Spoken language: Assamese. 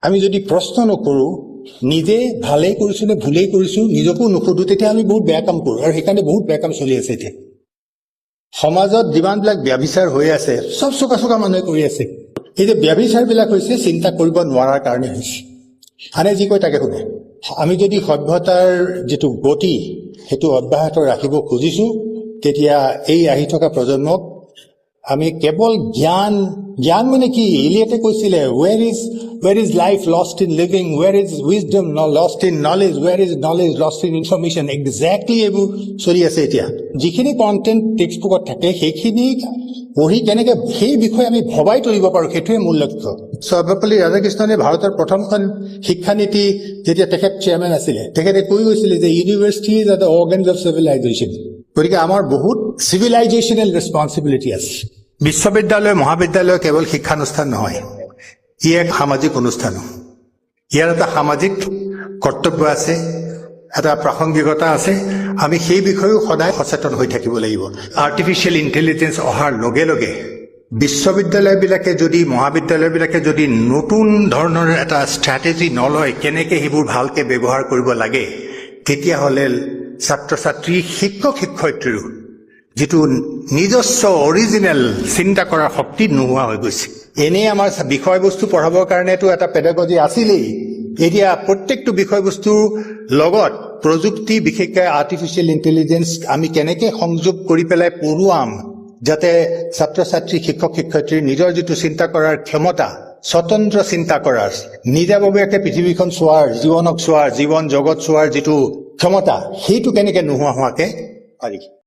আমি যদি প্ৰশ্ন নকৰো, নিজে ভালেই কৰিছো নে ভুলেই কৰিছো নিজকো নুসুধো, তেতিয়া আমি বহুত বেয়া কাম কৰো, আৰু সেইকাৰণে বহুত বেয়া কাম চলি আছে এতিয়া। সমাজত যিমানবিলাক ব্যভিচাৰ হৈ আছে চব চোকা চোকা মানুহে কৰি আছে। এই যে ব্যভিচাৰবিলাক হৈছে চিন্তা কৰিব নোৱাৰাৰ কাৰণে হৈছে। আনে যি কয় তাকে শুনে। আমি যদি সভ্যতাৰ যিটো গতি সেইটো অব্যাহত ৰাখিব খুজিছো, তেতিয়া এই আহি থকা প্ৰজন্মক আমি কেৱল জ্ঞান মানে কি, ইলিয়টে কৈছিলে where is life lost in living, where is wisdom lost in knowledge, where is knowledge lost in information, exactly এইবোৰ চলি আছে এতিয়া। যিখিনি কণ্টেণ্ট টেক্সটবুকত থাকে সেইখিনি পঢ়ি কেনেকে সেই বিষয়ে আমি ভবাই তুলিব পাৰো, সেইটোৱে মূল লক্ষ্য। সৰ্বপল্লী ৰাধাকৃষ্ণনে ভাৰতৰ প্ৰথমখন শিক্ষানীতি যেতিয়া তেখেত চেয়াৰমেন আছিলে, তেখেতে কৈ গৈছিলে যে universities are the organs of civilisation. গতিকে আমাৰ বহুত চিভিলাইজেশ্যনেল ৰেছপন্সিবিলিটি আছে। বিশ্ববিদ্যালয় মহাবিদ্যালয় কেৱল শিক্ষানুষ্ঠান নহয়, ই এক সামাজিক অনুষ্ঠানো। ইয়াৰ এটা সামাজিক কৰ্তব্য আছে, এটা প্ৰাসংগিকতা আছে। আমি সেই বিষয়েও সদায় সচেতন হৈ থাকিব লাগিব। আৰ্টিফিচিয়েল ইণ্টেলিজেন্স অহাৰ লগে লগে বিশ্ববিদ্যালয়বিলাকে যদি মহাবিদ্যালয়বিলাকে যদি নতুন ধৰণৰ এটা ষ্ট্ৰেটেজি নলয় কেনেকৈ সেইবোৰ ভালকৈ ব্যৱহাৰ কৰিব লাগে, তেতিয়াহ'লে ছাত্ৰ ছাত্ৰী শিক্ষক শিক্ষয়িত্ৰীৰো যিটো নিজস্ব অৰিজিনেল চিন্তা কৰাৰ শক্তি নোহোৱা হৈ গৈছে। এনেই আমাৰ বিষয়বস্তু পঢ়াবৰ কাৰণেতো এটা পেডাগজি আছিলেই, এতিয়া প্ৰত্যেকটো বিষয়বস্তুৰ লগত প্ৰযুক্তি, বিশেষকৈ আৰ্টিফিচিয়েল ইণ্টেলিজেন্স আমি কেনেকৈ সংযোগ কৰি পেলাই পঢ়ুৱাম, যাতে ছাত্ৰ ছাত্ৰী শিক্ষক শিক্ষয়িত্ৰীৰ নিজৰ যিটো চিন্তা কৰাৰ ক্ষমতা, স্বতন্ত্ৰ চিন্তা কৰাৰ, নিজাববীয়াকৈ পৃথিৱীখন চোৱাৰ, জীৱনক চোৱাৰ, জীৱন জগত চোৱাৰ যিটো ক্ষমতা, সেইটো কেনেকৈ নোহোৱা হোৱাকৈ পাৰি।